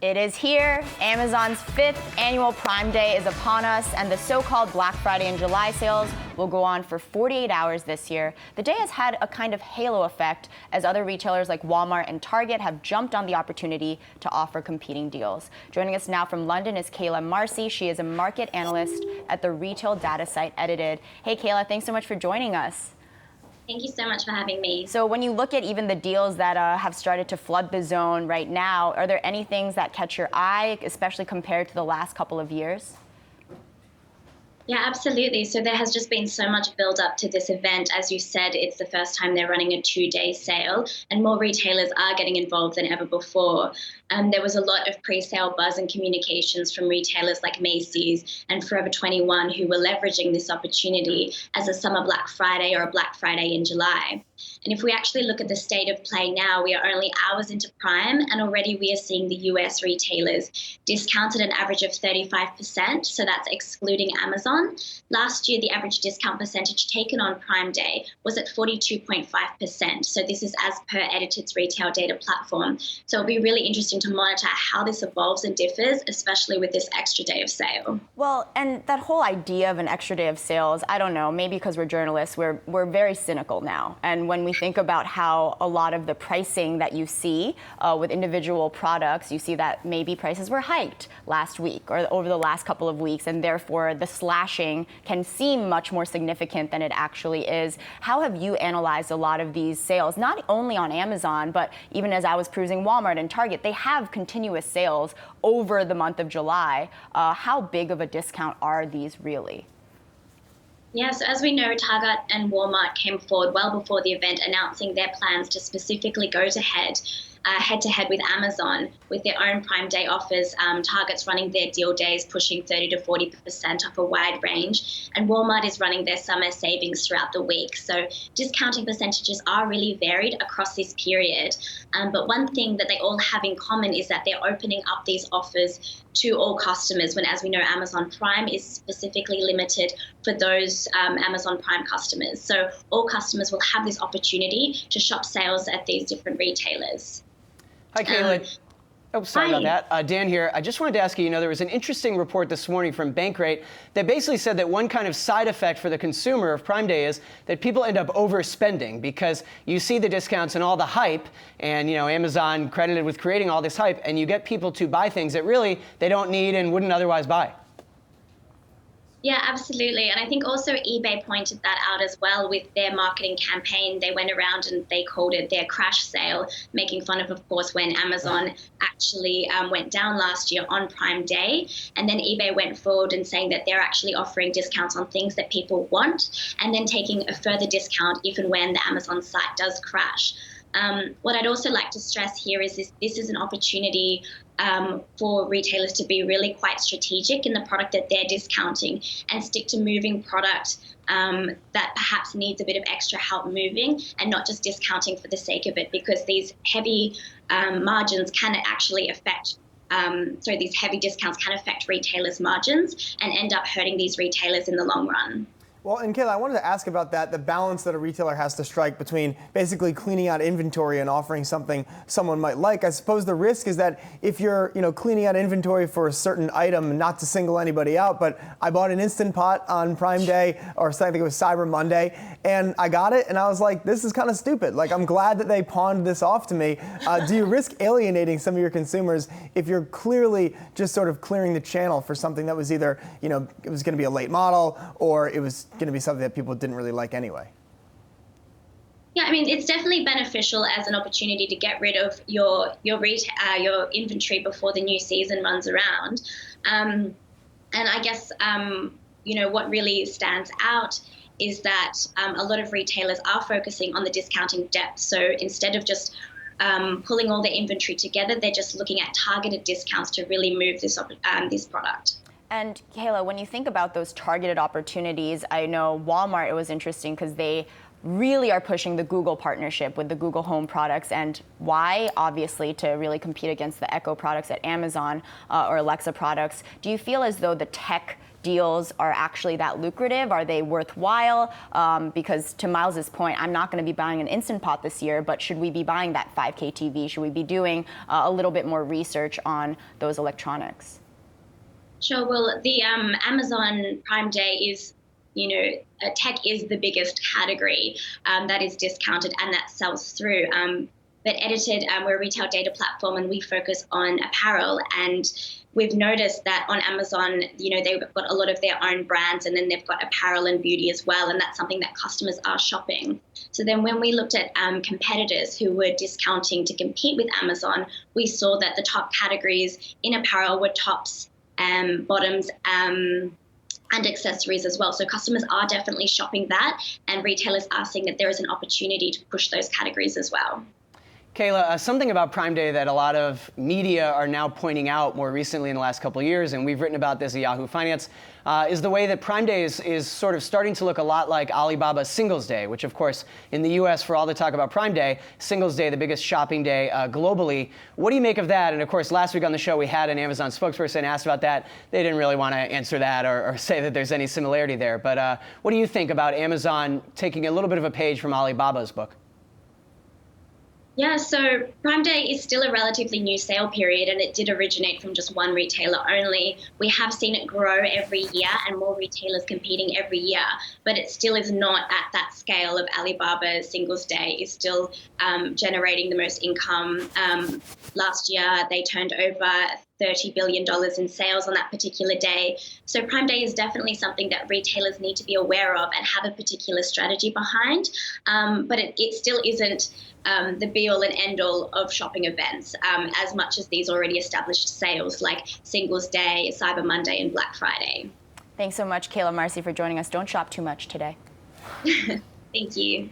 It is here. Amazon's 5th annual Prime Day is upon us, and the so-called Black Friday and July sales will go on for 48 hours this year. The day has had a kind of halo effect as other retailers like Walmart and Target have jumped on the opportunity to offer competing deals. Joining us now from London is Kayla Marcy. She is a market analyst at the retail data site Edited. Hey, Kayla, thanks so much for joining us. Thank you so much for having me. So when you look at even the deals that have started to flood the zone right now, are there any things that catch your eye, especially compared to the last couple of years? Yeah, absolutely. So there has just been so much build up to this event. As you said, it's the first time they're running a 2-day sale, and more retailers are getting involved than ever before. There was a lot of pre-sale buzz and communications from retailers like Macy's and Forever 21 who were leveraging this opportunity as a summer Black Friday or a Black Friday in July. And if we actually look at the state of play now, we are only hours into Prime, and already we are seeing the US retailers discounted an average of 35%, so that's excluding Amazon. Last year, the average discount percentage taken on Prime Day was at 42.5%, so this is as per Edited's retail data platform. So it'll be really interesting to monitor how this evolves and differs, especially with this extra day of sale. Well, and that whole idea of an extra day of sales, I don't know, maybe because we're journalists, we're very cynical now. And when we think about how a lot of the pricing that you see with individual products, you see that maybe prices were hiked last week or over the last couple of weeks, and therefore the slashing can seem much more significant than it actually is. How have you analyzed a lot of these sales, not only on Amazon, but even as I was perusing Walmart and Target, they have continuous sales over the month of July. How big of a discount are these really? Yeah, so as we know, Target and Walmart came forward well before the event announcing their plans to specifically go to head-to-head with Amazon with their own Prime Day offers. Target's running their deal days pushing 30 to 40% off a wide range, and Walmart is running their summer savings throughout the week. So discounting percentages are really varied across this period. But one thing that they all have in common is that they're opening up these offers to all customers when, as we know, Amazon Prime is specifically limited for those Amazon Prime customers. So all customers will have this opportunity to shop sales at these different retailers. Hi, Kayla. Sorry hi. about that. Dan here. I just wanted to ask you, there was an interesting report this morning from Bankrate that basically said that one kind of side effect for the consumer of Prime Day is that people end up overspending because you see the discounts and all the hype, and Amazon credited with creating all this hype, and you get people to buy things that really they don't need and wouldn't otherwise buy. Yeah, absolutely. And I think also eBay pointed that out as well with their marketing campaign. They went around and they called it their crash sale, making fun of course, when Amazon actually went down last year on Prime Day. And then eBay went forward and saying that they're actually offering discounts on things that people want, and then taking a further discount even when the Amazon site does crash. What I'd also like to stress here is this is an opportunity for retailers to be really quite strategic in the product that they're discounting and stick to moving product that perhaps needs a bit of extra help moving, and not just discounting for the sake of it, because these heavy margins can actually affect these heavy discounts can affect retailers' margins and end up hurting these retailers in the long run. Well, and Kayla, I wanted to ask about that, the balance that a retailer has to strike between basically cleaning out inventory and offering something someone might like. I suppose the risk is that if you're, cleaning out inventory for a certain item, not to single anybody out, but I bought an Instant Pot on Prime Day, or I think it was Cyber Monday, and I got it, and I was like, this is kind of stupid. Like, I'm glad that they pawned this off to me. Do you risk alienating some of your consumers if you're clearly just sort of clearing the channel for something that was either, it was going to be a late model, or it was going to be something that people didn't really like anyway? Yeah, I mean, it's definitely beneficial as an opportunity to get rid of your inventory before the new season runs around. And I guess, what really stands out is that a lot of retailers are focusing on the discounting depth. So instead of just pulling all their inventory together, they're just looking at targeted discounts to really move this product. And Kayla, when you think about those targeted opportunities, I know Walmart, it was interesting because they really are pushing the Google partnership with the Google Home products. And why? Obviously, to really compete against the Echo products at Amazon or Alexa products. Do you feel as though the tech deals are actually that lucrative? Are they worthwhile? Because to Miles's point, I'm not going to be buying an Instant Pot this year, but should we be buying that 5K TV? Should we be doing a little bit more research on those electronics? Sure. Well, the Amazon Prime Day is, tech is the biggest category that is discounted and that sells through. But Edited, we're a retail data platform and we focus on apparel. And we've noticed that on Amazon, they've got a lot of their own brands and then they've got apparel and beauty as well. And that's something that customers are shopping. So then when we looked at competitors who were discounting to compete with Amazon, we saw that the top categories in apparel were tops, bottoms, and accessories as well. So customers are definitely shopping that, and retailers are seeing that there is an opportunity to push those categories as well. Kayla, something about Prime Day that a lot of media are now pointing out more recently in the last couple of years, and we've written about this at Yahoo Finance, is the way that Prime Day is sort of starting to look a lot like Alibaba's Singles Day, which of course in the US, for all the talk about Prime Day, Singles Day, the biggest shopping day globally. What do you make of that? And of course, last week on the show, we had an Amazon spokesperson asked about that. They didn't really want to answer that or say that there's any similarity there. But what do you think about Amazon taking a little bit of a page from Alibaba's book? Yeah, so Prime Day is still a relatively new sale period and it did originate from just one retailer only. We have seen it grow every year and more retailers competing every year, but it still is not at that scale of Alibaba's Singles Day is still generating the most income. Last year, they turned over $30 billion in sales on that particular day. So Prime Day is definitely something that retailers need to be aware of and have a particular strategy behind. But it still isn't the be-all and end-all of shopping events, as much as these already established sales like Singles Day, Cyber Monday, and Black Friday. Thanks so much, Kayla Marcy, for joining us. Don't shop too much today. Thank you.